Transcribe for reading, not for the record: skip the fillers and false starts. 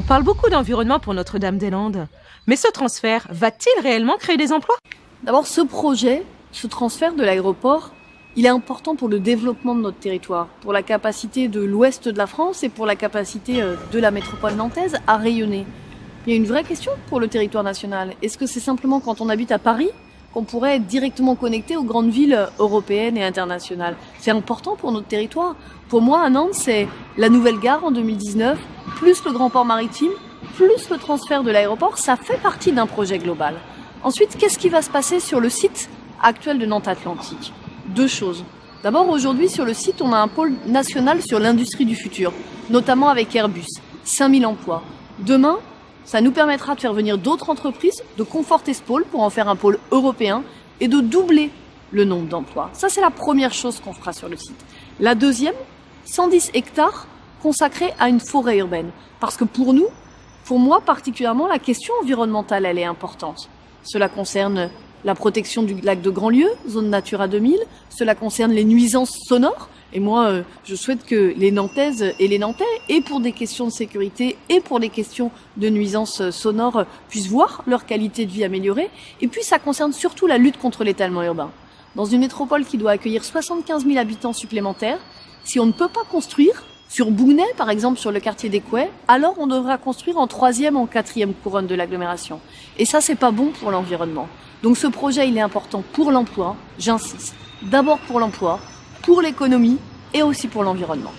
On parle beaucoup d'environnement pour Notre-Dame-des-Landes. Mais ce transfert va-t-il réellement créer des emplois? D'abord, ce transfert de l'aéroport, il est important pour le développement de notre territoire, pour la capacité de l'ouest de la France et pour la capacité de la métropole nantaise à rayonner. Il y a une vraie question pour le territoire national. Est-ce que c'est simplement quand on habite à Paris qu'on pourrait être directement connecté aux grandes villes européennes et internationales? C'est important pour notre territoire. Pour moi, à Nantes, c'est la nouvelle gare en 2019, plus le grand port maritime, plus le transfert de l'aéroport, ça fait partie d'un projet global. Ensuite, qu'est-ce qui va se passer sur le site actuel de Nantes Atlantique? Deux choses. D'abord, aujourd'hui, sur le site, on a un pôle national sur l'industrie du futur, notamment avec Airbus, 5000 emplois. Demain, ça nous permettra de faire venir d'autres entreprises, de conforter ce pôle pour en faire un pôle européen et de doubler le nombre d'emplois. Ça, c'est la première chose qu'on fera sur le site. La deuxième, 110 hectares consacrés à une forêt urbaine. Parce que pour nous, pour moi particulièrement, la question environnementale, elle est importante. Cela concerne la protection du lac de Grandlieu, zone Natura 2000. Cela concerne les nuisances sonores. Et moi, je souhaite que les Nantaises et les Nantais, et pour des questions de sécurité, et pour des questions de nuisances sonores, puissent voir leur qualité de vie améliorée. Et puis, ça concerne surtout la lutte contre l'étalement urbain. Dans une métropole qui doit accueillir 75 000 habitants supplémentaires, si on ne peut pas construire, sur Bougnay, par exemple, sur le quartier des Couets, alors on devra construire en 3e, en 4e couronne de l'agglomération. Et ça, c'est pas bon pour l'environnement. Donc ce projet, il est important pour l'emploi, j'insiste. D'abord pour l'emploi, pour l'économie et aussi pour l'environnement.